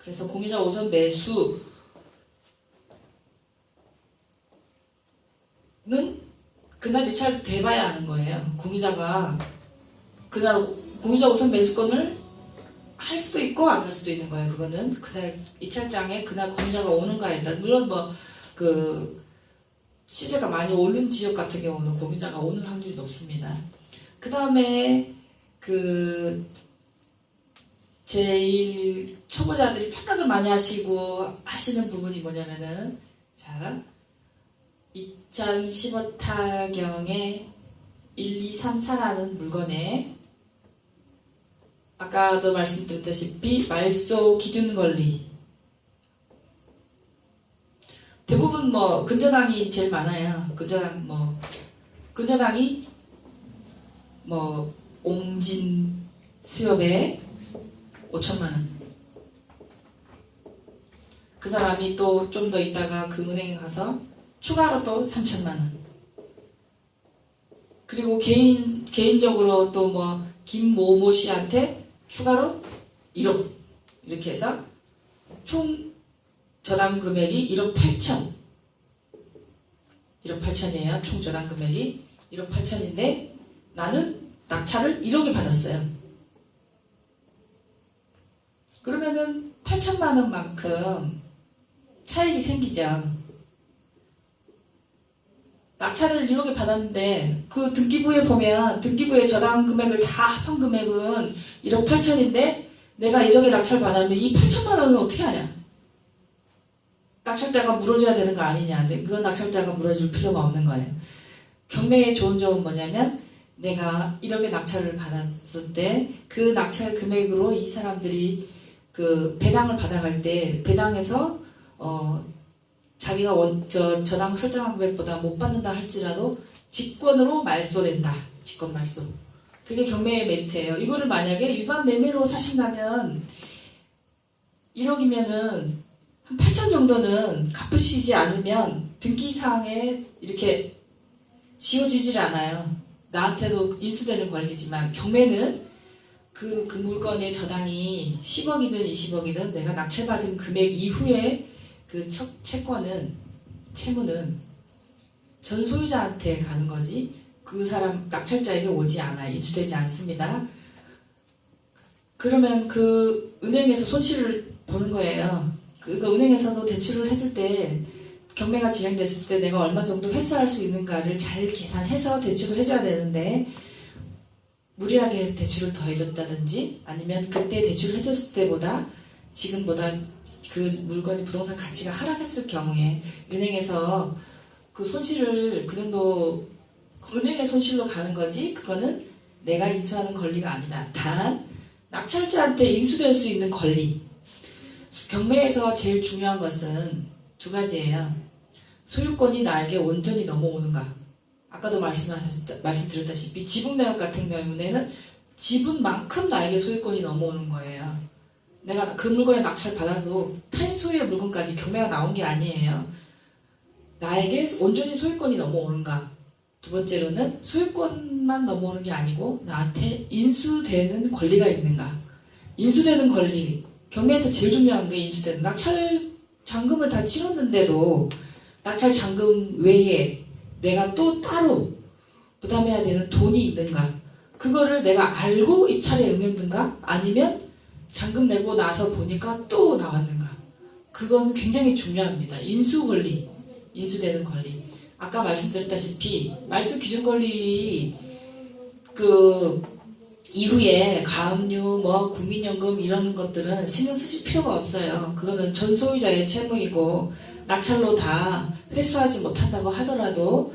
그래서 공유자 우선 매수는 그날 입찰 돼봐야 하는 거예요. 공유자가 그날 공유자 우선 매수권을 할 수도 있고 안 할 수도 있는 거예요. 그거는 그날 입찰장에 그날 공유자가 오는가에 따라. 물론 뭐 그 시세가 많이 오른 지역 같은 경우는 공유자가 오는 확률이 높습니다. 그 다음에 그 제일 초보자들이 착각을 많이 하시는 부분이 뭐냐면은, 자, 2015 타경에 1, 2, 3, 4라는 물건에 아까도 말씀드렸다시피 말소 기준 권리, 대부분 뭐 근저당이 제일 많아요. 근저당이 뭐 옹진 수협에 5천만원. 그 사람이 또 좀 더 있다가 그 은행에 가서 추가로 또 3천만원. 그리고 개인적으로 또 뭐 김모모 씨한테 추가로 1억. 이렇게 해서 총 저당 금액이 1억 8천. 1억 8천이에요. 총 저당 금액이 1억 8천인데 나는 낙찰을 1억에 받았어요. 그러면은 8천만 원만큼 차익이 생기죠. 낙찰을 1억에 받았는데 그 등기부에 보면 등기부의 저당 금액을 다 합한 금액은 1억 8천인데 내가 1억에 낙찰 받았는데 이 8천만 원은 어떻게 하냐? 낙찰자가 물어줘야 되는 거 아니냐? 근데 그건 낙찰자가 물어줄 필요가 없는 거예요. 경매의 좋은 점은 뭐냐면 내가 1억에 낙찰을 받았을 때 그 낙찰 금액으로 이 사람들이 그 배당을 받아갈 때 배당에서 자기가 저당 설정한 금액보다 못 받는다 할지라도 직권으로 말소된다. 직권 말소. 그게 경매의 메리트예요. 이거를 만약에 일반 매매로 사신다면 1억이면은 한 8천 정도는 갚으시지 않으면 등기사항에 이렇게 지워지질 않아요. 나한테도 인수되는 권리지만 경매는 그 물건의 저당이 10억이든 20억이든 내가 낙찰받은 금액 이후에 그 채무는 전 소유자한테 가는 거지 그 사람 낙찰자에게 오지 않아요. 인수되지 않습니다. 그러면 그 은행에서 손실을 보는 거예요. 그러니까 은행에서도 대출을 해줄 때 경매가 진행됐을 때 내가 얼마 정도 회수할 수 있는가를 잘 계산해서 대출을 해줘야 되는데 무리하게 대출을 더 해줬다든지 아니면 그때 대출을 해줬을 때보다 지금보다 그 물건의 부동산 가치가 하락했을 경우에 은행에서 그 손실을 그 정도 은행의 손실로 가는 거지 그거는 내가 인수하는 권리가 아니다. 단 낙찰자한테 인수될 수 있는 권리. 경매에서 제일 중요한 것은 두 가지예요. 소유권이 나에게 온전히 넘어오는가. 아까도 말씀드렸다시피 지분 매각 같은 경우에는 지분만큼 나에게 소유권이 넘어오는 거예요. 내가 그 물건에 낙찰 받아도 타인 소유의 물건까지 경매가 나온 게 아니에요. 나에게 온전히 소유권이 넘어오는가. 두 번째로는 소유권만 넘어오는 게 아니고 나한테 인수되는 권리가 있는가. 인수되는 권리. 경매에서 제일 중요한 게 인수되는. 낙찰 잔금을 다 치렀는데도 낙찰 잔금 외에 내가 또 따로 부담해야 되는 돈이 있는가. 그거를 내가 알고 입찰에 응했는가 아니면 잔금 내고 나서 보니까 또 나왔는가. 그건 굉장히 중요합니다. 인수 권리, 인수되는 권리. 아까 말씀드렸다시피 말소 기준 권리 그 이후에 가압류, 뭐 국민연금 이런 것들은 신경 쓰실 필요가 없어요. 그거는 전 소유자의 채무이고 낙찰로 다 회수하지 못한다고 하더라도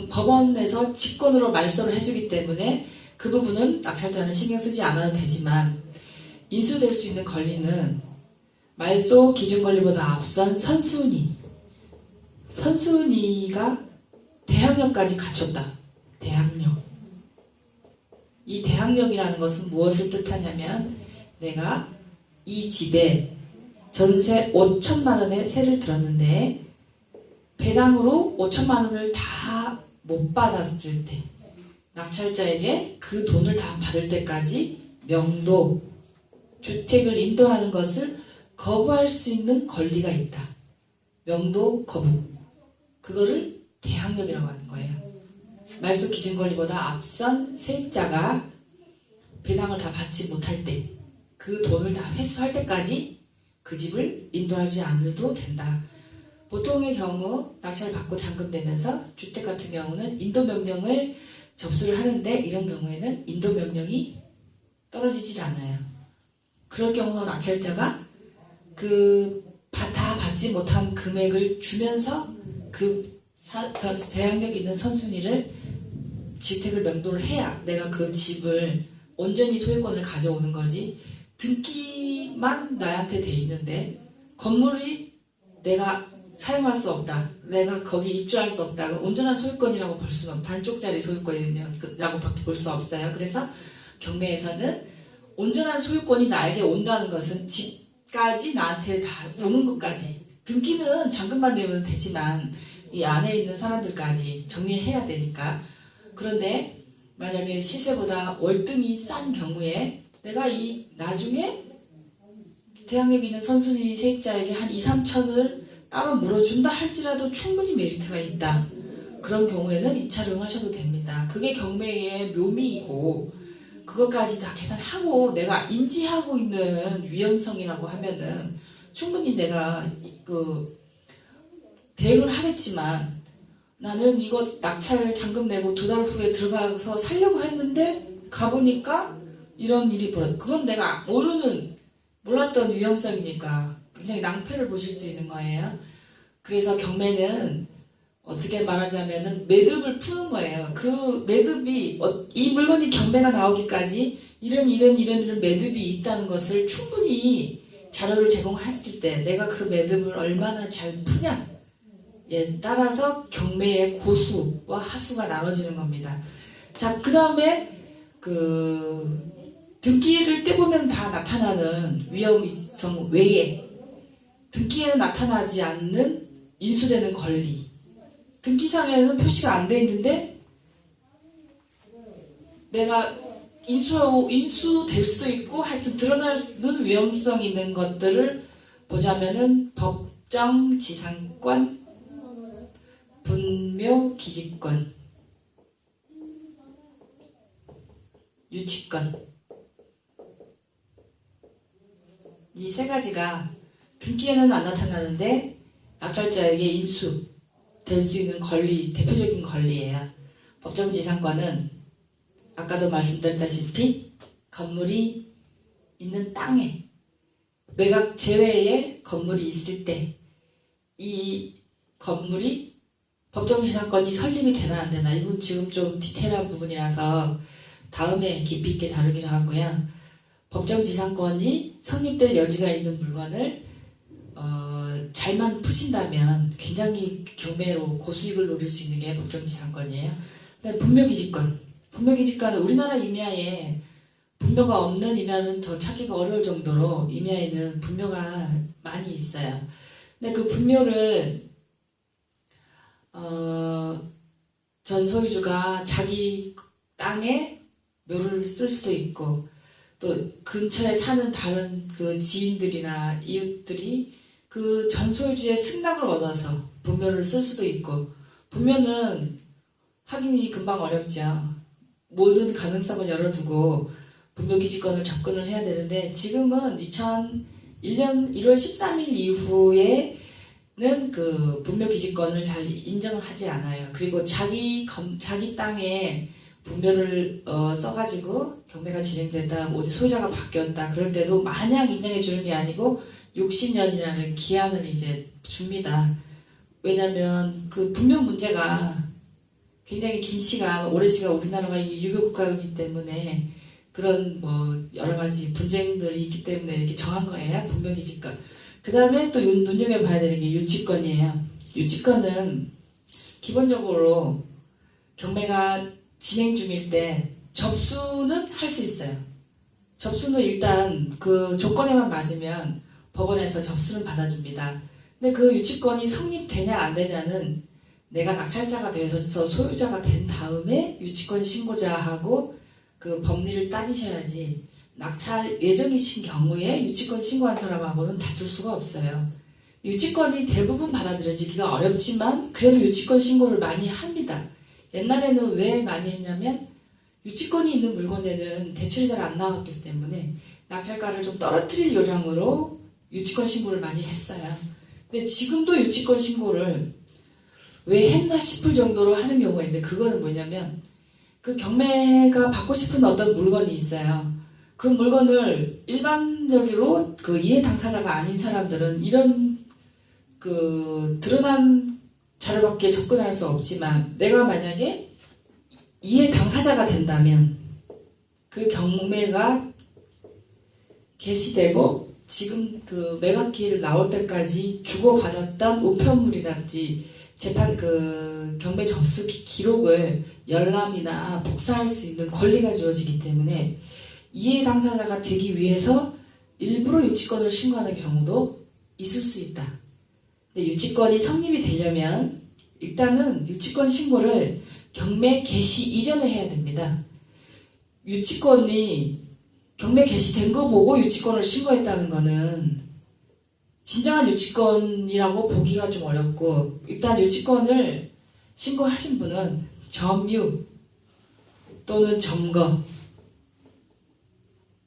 법원에서 직권으로 말소를 해주기 때문에 그 부분은 낙찰자는 신경 쓰지 않아도 되지만 인수될 수 있는 권리는 말소 기준 권리보다 앞선 선순위가 대항력까지 갖췄다. 대항력. 이 대항력이라는 것은 무엇을 뜻하냐면 내가 이 집에 전세 5천만 원의 세를 들었는데 배당으로 5천만 원을 다 못 받았을 때 낙찰자에게 그 돈을 다 받을 때까지 명도 주택을 인도하는 것을 거부할 수 있는 권리가 있다. 명도 거부. 그거를 대항력이라고 하는 거예요. 말소 기준 권리보다 앞선 세입자가 배당을 다 받지 못할 때, 그 돈을 다 회수할 때까지 그 집을 인도하지 않아도 된다. 보통의 경우 낙찰 받고 잔금되면서 주택 같은 경우는 인도명령을 접수를 하는데, 이런 경우에는 인도명령이 떨어지질 않아요. 그럴 경우 낙찰자가 다 받지 못한 금액을 주면서 대항력 있는 선순위를 주택을 명도를 해야 내가 그 집을 온전히 소유권을 가져오는 거지. 등기만 나한테 돼 있는데 건물이 내가 사용할 수 없다, 내가 거기 입주할 수 없다, 온전한 소유권이라고 볼 수는, 반쪽짜리 소유권이라고 밖에 볼 수 없어요. 그래서 경매에서는 온전한 소유권이 나에게 온다는 것은 집까지 나한테 다 오는 것까지, 등기는 잔금만 내면 되지만 이 안에 있는 사람들까지 정리해야 되니까. 그런데 만약에 시세보다 월등히 싼 경우에 내가 나중에 대항력 있는 선순위 세입자에게 한 2, 3천을 따로 물어준다 할지라도 충분히 메리트가 있다. 그런 경우에는 입찰을 응하셔도 됩니다. 그게 경매의 묘미이고, 그것까지 다 계산하고 내가 인지하고 있는 위험성이라고 하면은 충분히 내가 대응을 하겠지만, 나는 이거 낙찰 잔금 내고 2달 후에 들어가서 살려고 했는데 가보니까 이런 일이 그건 내가 몰랐던 위험성이니까 굉장히 낭패를 보실 수 있는 거예요. 그래서 경매는 어떻게 말하자면은 매듭을 푸는 거예요. 그 매듭이, 이 물건이 경매가 나오기까지 이런 매듭이 있다는 것을 충분히 자료를 제공했을 때 내가 그 매듭을 얼마나 잘 푸냐, 따라서 경매의 고수와 하수가 나눠지는 겁니다. 자, 그 다음에 등기를 떼보면 다 나타나는 위험성 외에 등기에는 나타나지 않는 인수되는 권리, 등기상에는 표시가 안 돼 있는데 내가 인수될 수도 있고, 하여튼 드러나는 위험성 있는 것들을 보자면은 법정 지상권, 분묘 기지권, 유치권, 이 세 가지가 등기에는 안 나타나는데 낙찰자에게 인수될 수 있는 권리, 대표적인 권리예요. 법정 지상권은 아까도 말씀드렸다시피 건물이 있는 땅에 매각 제외의 건물이 있을 때 이 건물이 법정지상권이 설립이 되나 안 되나, 이건 지금 좀 디테일한 부분이라서 다음에 깊이 있게 다루기로 하고요. 법정지상권이 성립될 여지가 있는 물건을 잘만 푸신다면 굉장히 경매로 고수익을 노릴 수 있는 게 법정지상권이에요. 분묘기지권은 우리나라 임야에 분묘가 없는 임야는 더 찾기가 어려울 정도로 임야에는 분묘가 많이 있어요. 근데 그 분묘를 전 소유주가 자기 땅에 묘를 쓸 수도 있고, 또 근처에 사는 다른 그 지인들이나 이웃들이 그 전 소유주의 승낙을 얻어서 분묘를 쓸 수도 있고, 분묘는 확인이 금방 어렵죠. 모든 가능성을 열어두고 분묘기지권을 접근을 해야 되는데, 지금은 2001년 1월 13일 이후에는 그 분묘기지권을 잘 인정을 하지 않아요. 그리고 자기 땅에 분묘를 써가지고 경매가 진행됐다, 어디 소유자가 바뀌었다, 그럴 때도 마냥 인정해 주는 게 아니고 60년이라는 기한을 이제 줍니다. 왜냐면 그 분묘 문제가 굉장히 긴 시간, 오랜 시간 우리나라가 유교국가이기 때문에 그런 여러 가지 분쟁들이 있기 때문에 이렇게 정한 거예요. 분묘기지권. 그 다음에 또 눈여겨봐야 되는 게 유치권이에요. 유치권은 기본적으로 경매가 진행 중일 때 접수는 할 수 있어요. 접수는 일단 그 조건에만 맞으면 법원에서 접수는 받아줍니다. 근데 그 유치권이 성립되냐 안 되냐는 내가 낙찰자가 되어서 소유자가 된 다음에 유치권 신고자하고 그 법리를 따지셔야지, 낙찰 예정이신 경우에 유치권 신고한 사람하고는 다툴 수가 없어요. 유치권이 대부분 받아들여지기가 어렵지만 그래도 유치권 신고를 많이 합니다. 옛날에는 왜 많이 했냐면 유치권이 있는 물건에는 대출이 잘 안 나왔기 때문에 낙찰가를 좀 떨어뜨릴 요량으로 유치권 신고를 많이 했어요. 근데 지금도 유치권 신고를 왜 했나 싶을 정도로 하는 경우가 있는데 그거는 뭐냐면 그 경매가 받고 싶은 어떤 물건이 있어요. 그 물건을 일반적으로 그 이해 당사자가 아닌 사람들은 이런 그 드러난 자료밖에 접근할 수 없지만 내가 만약에 이해 당사자가 된다면 그 경매가 개시되고 지금 그 매각기일 나올 때까지 주고받았던 우편물이랄지 재판 그 경매 접수 기록을 열람이나 복사할 수 있는 권리가 주어지기 때문에 이해 당사자가 되기 위해서 일부러 유치권을 신고하는 경우도 있을 수 있다. 근데 유치권이 성립이 되려면 일단은 유치권 신고를 경매 개시 이전에 해야 됩니다. 유치권이 경매 개시된 거 보고 유치권을 신고했다는 거는 진정한 유치권이라고 보기가 좀 어렵고 일단 유치권을 신고하신 분은 점유 또는 점거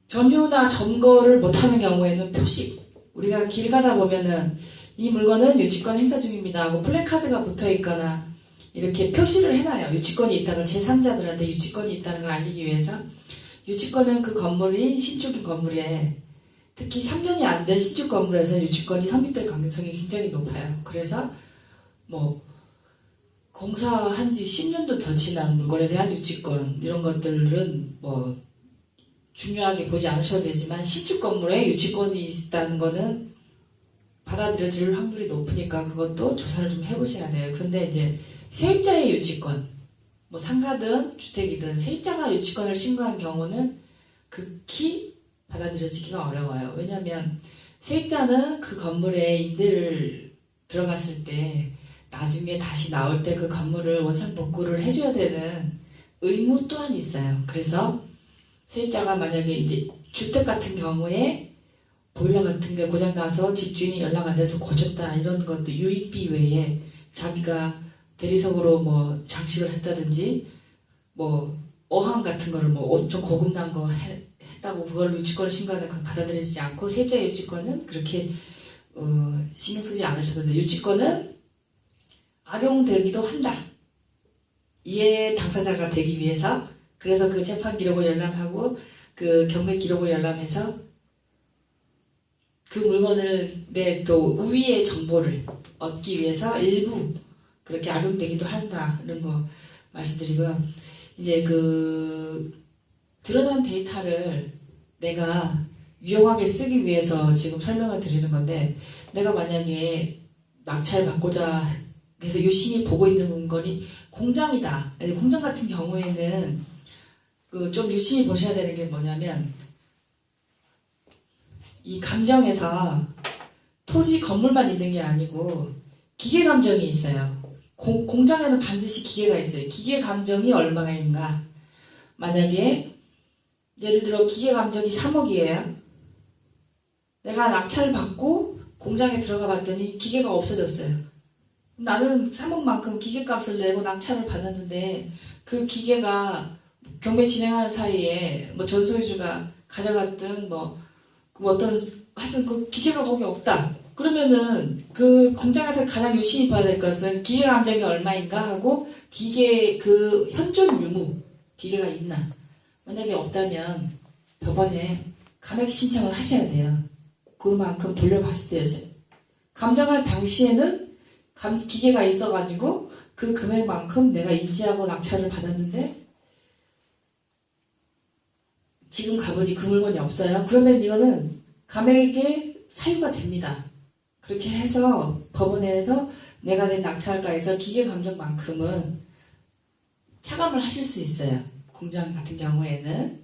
점유나 점거를 못하는 경우에는 표시 우리가 길 가다 보면은 이 물건은 유치권 행사 중입니다 하고 플래카드가 붙어 있거나 이렇게 표시를 해놔요. 유치권이 있다는 제3자들한테 유치권이 있다는 걸 알리기 위해서 유치권은 그 건물이 신축인 건물에 특히 3년이 안 된 신축 건물에서 유치권이 성립될 가능성이 굉장히 높아요. 그래서 뭐 공사한 지 10년도 더 지난 물건에 대한 유치권 이런 것들은 뭐 중요하게 보지 않으셔도 되지만 신축 건물에 유치권이 있다는 거는 받아들여질 확률이 높으니까 그것도 조사를 좀 해보셔야 돼요. 근데 이제 세입자의 유치권 뭐 상가든 주택이든 세입자가 유치권을 신고한 경우는 극히 받아들여지기가 어려워요. 왜냐하면 세입자는 그 건물에 임대를 들어갔을 때 나중에 다시 나올 때 그 건물을 원상복구를 해줘야 되는 의무 또한 있어요. 그래서 세입자가 만약에 이제 주택 같은 경우에 보일러 같은 게 고장나서 집주인이 연락 안 돼서 고쳤다 이런 것도 유익비 외에 자기가 대리석으로 뭐 장식을 했다든지 뭐 어항 같은 거를 뭐 엄청 고급난 거 했다고 그걸 유치권을 신고하는 건 받아들여지지 않고 세입자의 유치권은 그렇게 신경 쓰지 않으셔도 돼요. 유치권은 악용되기도 한다. 이해 당사자가 되기 위해서 그래서 그 재판 기록을 열람하고 그 경매 기록을 열람해서 그 물건의 또 우위의 정보를 얻기 위해서 일부 그렇게 악용되기도 한다는 거 말씀드리고요. 이제 그 드러난 데이터를 내가 유용하게 쓰기 위해서 지금 설명을 드리는 건데 내가 만약에 낙찰 받고자 해서 유심히 보고 있는 물건이 공장이다. 공장 같은 경우에는 그 좀 유심히 보셔야 되는 게 뭐냐면 이 감정에서 토지 건물만 있는 게 아니고 기계 감정이 있어요. 공장에는 반드시 기계가 있어요. 기계 감정이 얼마가 있는가? 만약에 예를 들어 기계 감정이 3억이에요. 내가 낙찰을 받고 공장에 들어가 봤더니 기계가 없어졌어요. 나는 3억만큼 기계값을 내고 낙찰을 받았는데 그 기계가 경매 진행하는 사이에 뭐 전소유주가 가져갔든 뭐 어떤 하여튼 그 기계가 거기 없다. 그러면은 그 공장에서 가장 유심히 봐야 될 것은 기계 감정이 얼마인가 하고 기계 그 현존 유무 기계가 있나. 만약에 없다면 법원에 감액 신청을 하셔야 돼요. 그만큼 돌려받을 때요. 감정할 당시에는 기계가 있어가지고 그 금액만큼 내가 인지하고 낙찰을 받았는데 지금 가보니 그 물건이 없어요. 그러면 이거는 감액의 사유가 됩니다. 그렇게 해서 법원에서 내가 낸 낙찰가에서 기계 감정만큼은 차감을 하실 수 있어요. 공장 같은 경우에는.